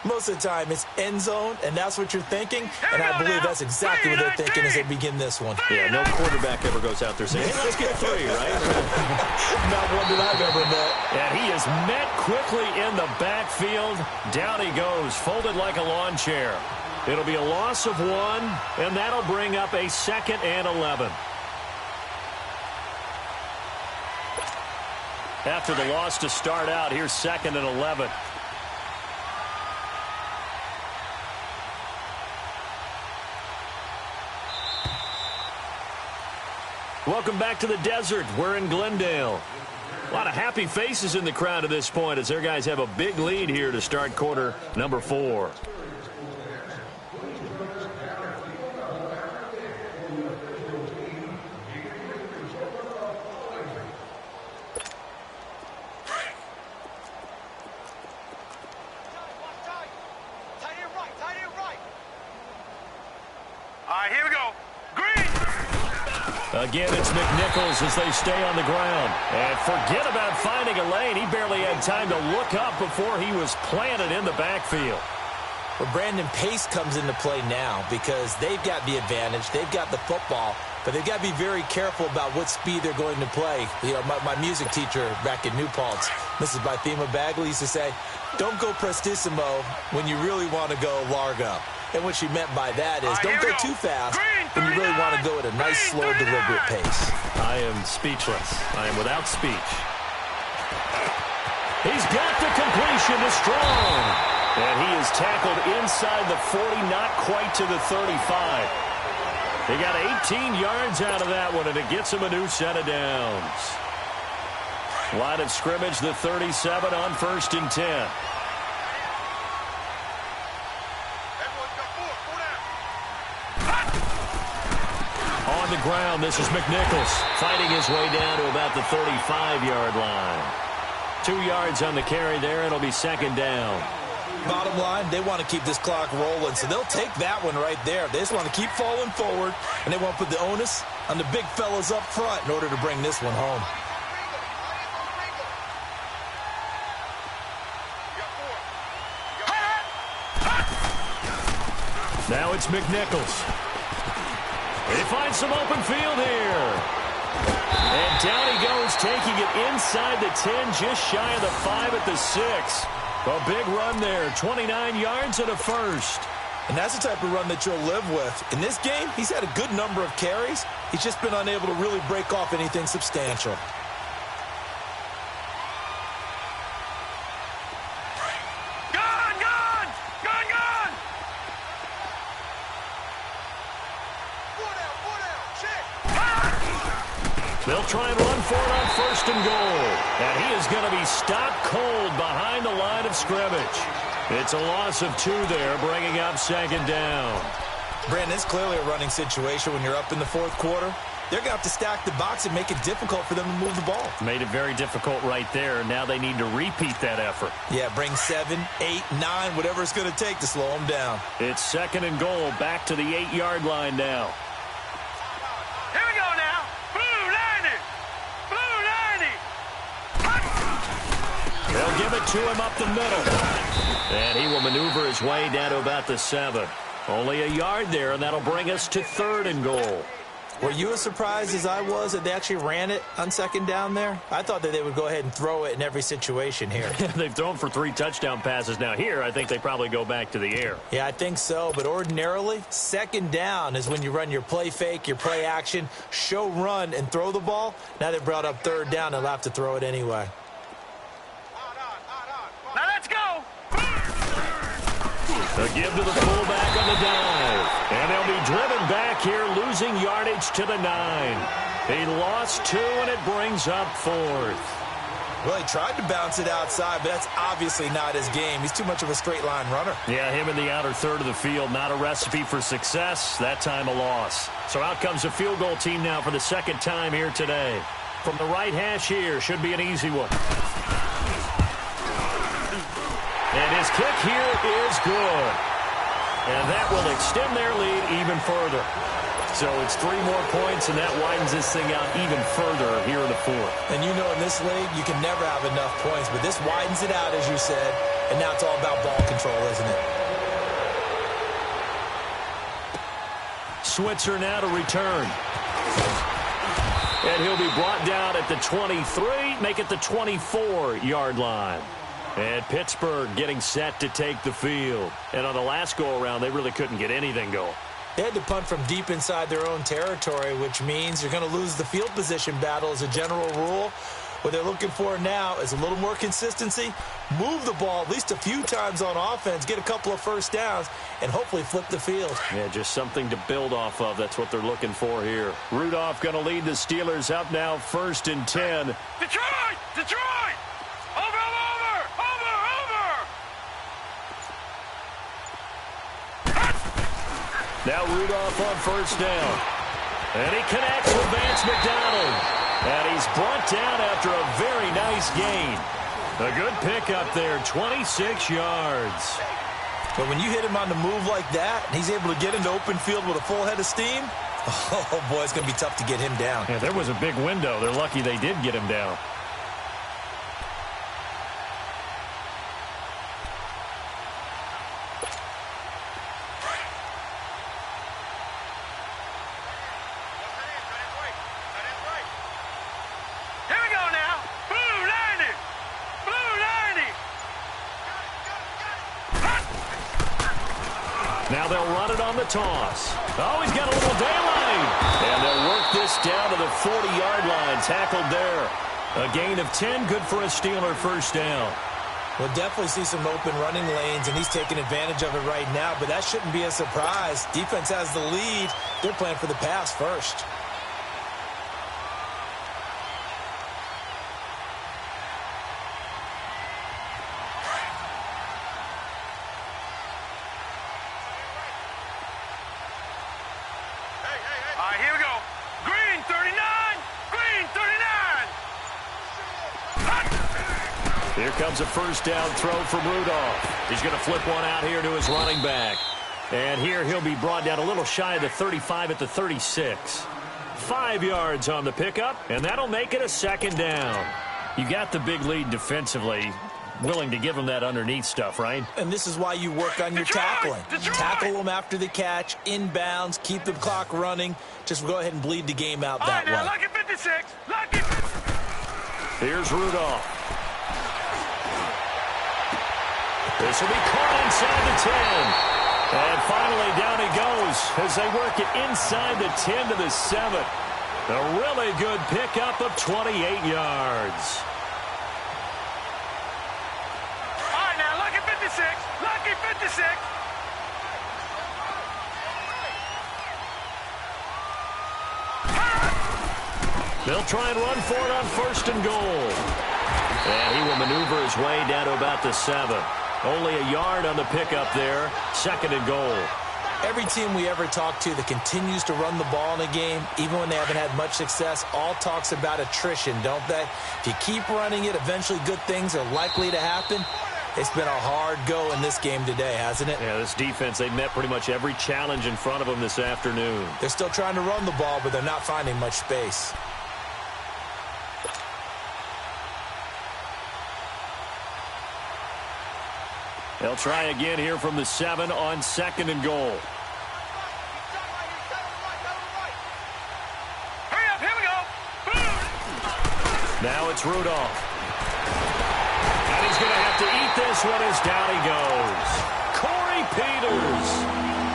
Most of the time, it's end zone, and that's what you're thinking, and I believe that's exactly what they're thinking as they begin this one. Yeah, no quarterback ever goes out there saying, hey, let's get 3, right? Not one that I've ever met. And he is met quickly in the backfield. Down he goes, folded like a lawn chair. It'll be a loss of 1, and that'll bring up a 2nd and 11. After the loss to start out, here's 2nd and 11. Welcome back to the desert. We're in Glendale. A lot of happy faces in the crowd at this point as their guys have a big lead here to start quarter number 4. All right, here we go. Green. Again, it's McNichols as they stay on the ground. And forget about finding a lane. He barely had time to look up before he was planted in the backfield. Well, Brandon, pace comes into play now because they've got the advantage. They've got the football, but they've got to be very careful about what speed they're going to play. You know, my music teacher back in New Paltz, Mrs. Bythema Bagley, used to say, don't go prestissimo when you really want to go largo. And what she meant by that is don't go too fast when you really want to go at a nice, slow, deliberate pace. I am speechless. I am without speech. He's got the completion to Strong. And he is tackled inside the 40, not quite to the 35. He got 18 yards out of that one, and it gets him a new set of downs. Line of scrimmage, the 37 on 1st and 10. On the ground, this is McNichols fighting his way down to about the 35-yard line. 2 yards on the carry there, and it'll be 2nd down. Bottom line, they want to keep this clock rolling, so they'll take that one right there. They just want to keep falling forward, and they want to put the onus on the big fellas up front in order to bring this one home. Now it's McNichols. He finds some open field here. And down he goes, taking it inside the 10, just shy of the 5 at the 6. A big run there, 29 yards and a first. And that's the type of run that you'll live with. In this game, he's had a good number of carries. He's just been unable to really break off anything substantial. They'll try and run for it on 1st and goal. And he is going to be stopped cold behind the line of scrimmage. It's a loss of 2 there, bringing up 2nd down. Brandon, it's clearly a running situation when you're up in the 4th quarter. They're going to have to stack the box and make it difficult for them to move the ball. Made it very difficult right there. Now they need to repeat that effort. Yeah, bring 7, 8, 9, whatever it's going to take to slow them down. It's 2nd and goal, back to the 8-yard line now. Here we go now. Blue 90. Blue 90. They'll give it to him up the middle. And he will maneuver his way down to about the 7. Only a yard there, and that'll bring us to 3rd and goal. Were you as surprised as I was that they actually ran it on 2nd down there? I thought that they would go ahead and throw it in every situation here. They've thrown for 3 touchdown passes. Now here, I think they probably go back to the air. Yeah, I think so. But ordinarily, 2nd down is when you run your play fake, your play action, show run, and throw the ball. Now they brought up 3rd down. They'll have to throw it anyway. Now let's go. A give to the fullback on the dive. And they'll be driven back here, losing yardage to the 9. He lost 2, and it brings up 4th. Well, he tried to bounce it outside, but that's obviously not his game. He's too much of a straight-line runner. Yeah, him in the outer 3rd of the field, not a recipe for success. That time a loss. So out comes a field goal team now for the 2nd time here today. From the right hash here, should be an easy one. And his kick here is good. And that will extend their lead even further. So it's 3 more points, and that widens this thing out even further here in the 4th. And you know in this league, you can never have enough points, but this widens it out, as you said, and now it's all about ball control, isn't it? Switzer now to return. And he'll be brought down at the 23, make it the 24-yard line. And Pittsburgh getting set to take the field. And on the last go-around, they really couldn't get anything going. They had to punt from deep inside their own territory, which means you're going to lose the field position battle as a general rule. What they're looking for now is a little more consistency, move the ball at least a few times on offense, get a couple of 1st downs, and hopefully flip the field. Yeah, just something to build off of. That's what they're looking for here. Rudolph going to lead the Steelers up now 1st and 10. Detroit! Detroit! Over! Now Rudolph on 1st down. And he connects with Vance McDonald. And he's brought down after a very nice gain. A good pickup there, 26 yards. But when you hit him on the move like that, and he's able to get into open field with a full head of steam, oh boy, it's going to be tough to get him down. Yeah, there was a big window. They're lucky they did get him down. Now they'll run it on the toss. Oh, he's got a little daylight. And they'll work this down to the 40-yard line. Tackled there. A gain of 10, good for a Steeler 1st down. We'll definitely see some open running lanes, and he's taking advantage of it right now, but that shouldn't be a surprise. Defense has the lead. They're playing for the pass first. All right, here we go. Green 39. Green 39. Here comes a 1st down throw from Rudolph. He's going to flip one out here to his running back. And here he'll be brought down a little shy of the 35 at the 36. 5 yards on the pickup, and that'll make it a 2nd down. You got the big lead defensively. willing to give them that underneath stuff, right? And this is why you work on your tackling. Tackle them after the catch, inbounds, keep the clock running. Just go ahead and bleed the game out that way. Lucky 56. Lucky. Here's Rudolph. This will be caught inside the 10. And finally down he goes as they work it inside the 10 to the 7. A really good pickup of 28 yards. All right, now, lucky 56. Lucky 56. They'll try and run for it on 1st and goal. And he will maneuver his way down to about the 7. Only a yard on the pickup there. 2nd and goal. Every team we ever talk to that continues to run the ball in a game, even when they haven't had much success, all talks about attrition, don't they? If you keep running it, eventually good things are likely to happen. It's been a hard go in this game today, hasn't it? Yeah, this defense, they met pretty much every challenge in front of them this afternoon. They're still trying to run the ball, but they're not finding much space. They'll try again here from the 7 on 2nd and goal. Hurry up, here we go. Boom. Now it's Rudolph. And he's going to have to eat this one as down he goes. Corey Peters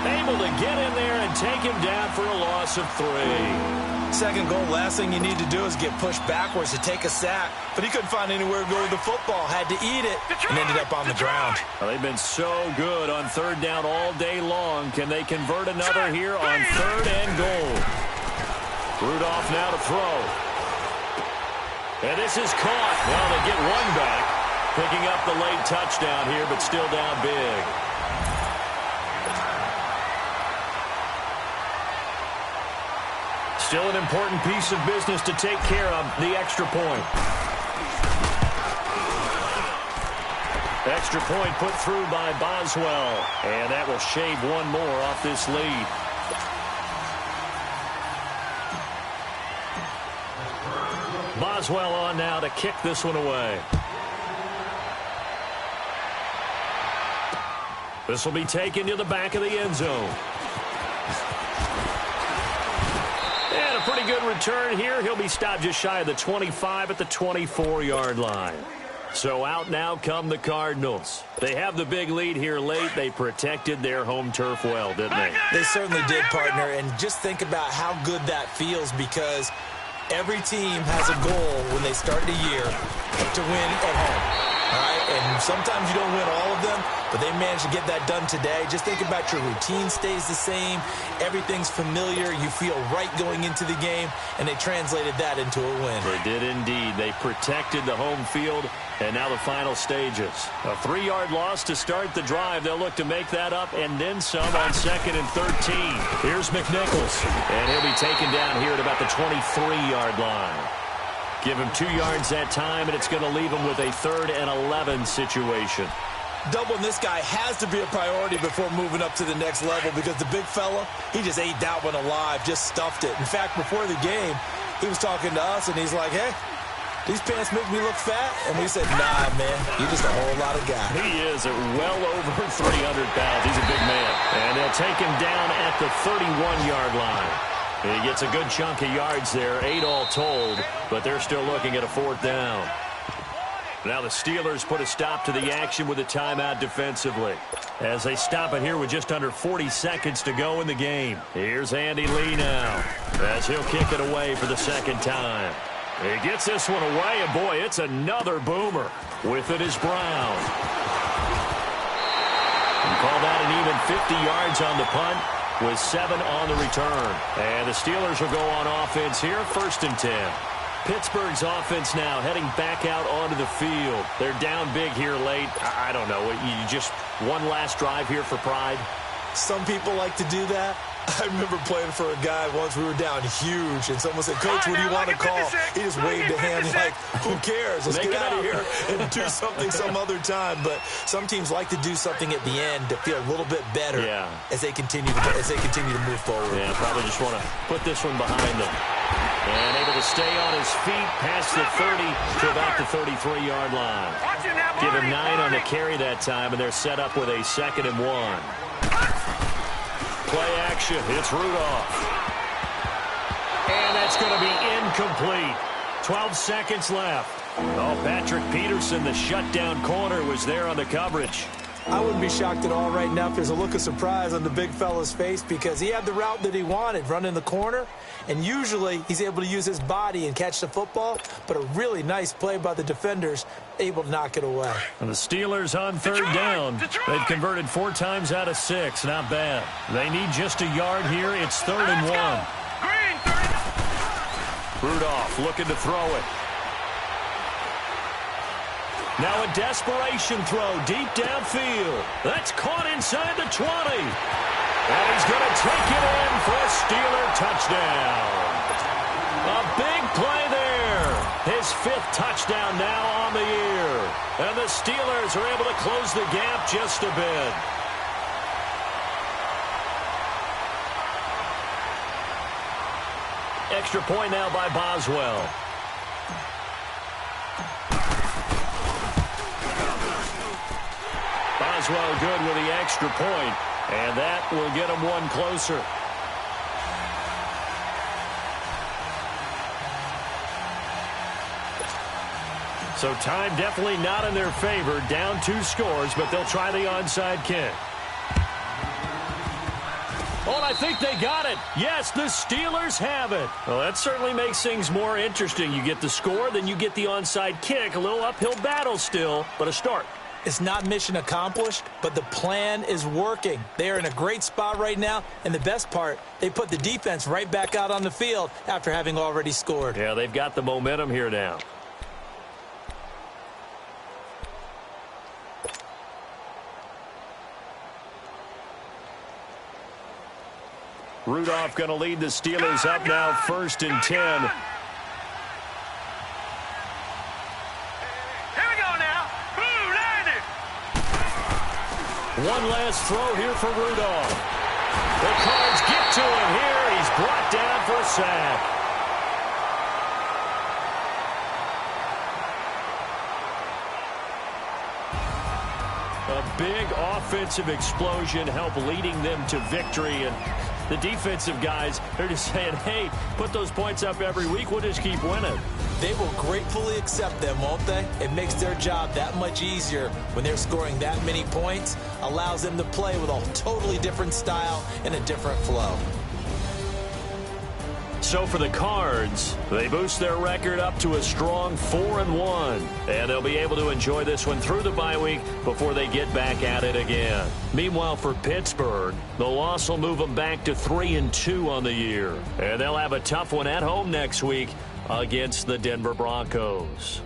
able to get in there and take him down for a loss of 3. 2nd goal, last thing you need to do is get pushed backwards to take a sack. But he couldn't find anywhere to go with the football. Had to eat it and ended up on the ground. Well, they've been so good on 3rd down all day long. Can they convert another here on 3rd and goal? Rudolph now to throw. And this is caught. Well, they get one back. Picking up the late touchdown here, but still down big. Still an important piece of business to take care of, the extra point. Extra point put through by Boswell. And that will shave one more off this lead. Boswell on now to kick this one away. This will be taken to the back of the end zone. And a pretty good return here. He'll be stopped just shy of the 25 at the 24-yard line. So out now come the Cardinals. They have the big lead here late. They protected their home turf well, didn't they? They certainly did, partner. And just think about how good that feels, because every team has a goal when they start the year to win at home. All right? And sometimes you don't win all of them, but they managed to get that done today. Just think about your routine stays the same. Everything's familiar. You feel right going into the game, and they translated that into a win. They did indeed. They protected the home field, and now the final stages. A 3-yard loss to start the drive. They'll look to make that up and then some on 2nd and 13. Here's McNichols, and he'll be taken down here at about the 23-yard line. Give him 2 yards that time, and it's going to leave him with a 3rd and 11 situation. Doubling this guy has to be a priority before moving up to the next level, because the big fella, he just ate that one alive, just stuffed it. In fact, before the game, he was talking to us, and he's like, hey, these pants make me look fat? And we said, nah, man, you're just a whole lot of guy. He is at well over 300 pounds. He's a big man. And they'll take him down at the 31-yard line. He gets a good chunk of yards there, 8 all told, but they're still looking at a 4th down. Now the Steelers put a stop to the action with a timeout defensively, as they stop it here with just under 40 seconds to go in the game. Here's Andy Lee now, as he'll kick it away for the 2nd time. He gets this one away, and boy, it's another boomer. With it is Brown. And call that an even 50 yards on the punt, with 7 on the return. And the Steelers will go on offense here, 1st and 10. Pittsburgh's offense now heading back out onto the field. They're down big here late. I don't know. You just one last drive here for pride? Some people like to do that. I remember playing for a guy once. We were down huge, and someone said, Coach, what do you want to call? He just waved a hand like, who cares? Let's get out of here and do something some other time. But some teams like to do something at the end to feel a little bit better as they continue to move forward. Yeah, probably just want to put this one behind them. And able to to stay on his feet past the 30 to about the 33-yard line. Give him 9 on the carry that time, and they're set up with a 2nd and 1. Play action. It's Rudolph. And that's going to be incomplete. 12 seconds left. Oh, Patrick Peterson, the shutdown corner, was there on the coverage. I wouldn't be shocked at all right now if there's a look of surprise on the big fella's face because he had the route that he wanted, running the corner, and usually he's able to use his body and catch the football, but a really nice play by the defenders, able to knock it away. And the Steelers on 3rd down. They've converted 4 times out of 6. Not bad. They need just a yard here. It's 3rd and 1. Rudolph looking to throw it. Now a desperation throw deep downfield. That's caught inside the 20. And he's going to take it in for a Steeler touchdown. A big play there. His 5th touchdown now on the year. And the Steelers are able to close the gap just a bit. Extra point now by Boswell. Boswell good with the extra point, and that will get him 1 closer. So time definitely not in their favor. Down 2 scores, but they'll try the onside kick. Oh, and I think they got it. Yes, the Steelers have it. Well, that certainly makes things more interesting. You get the score, then you get the onside kick. A little uphill battle still, but a start. It's not mission accomplished, but the plan is working. They are in a great spot right now, and the best part, they put the defense right back out on the field after having already scored. Yeah, they've got the momentum here now. Rudolph going to lead the Steelers up now, 1st and 10. One last throw here for Rudolph. The Cards get to him here. He's brought down for a sack. A big offensive explosion helped leading them to victory. And the defensive guys, they're just saying, hey, put those points up every week. We'll just keep winning. They will gratefully accept them, won't they? It makes their job that much easier when they're scoring that many points. Allows them to play with a totally different style and a different flow. So for the Cards, they boost their record up to a strong 4-1. And they'll be able to enjoy this one through the bye week before they get back at it again. Meanwhile, for Pittsburgh, the loss will move them back to 3-2 on the year. And they'll have a tough one at home next week against the Denver Broncos.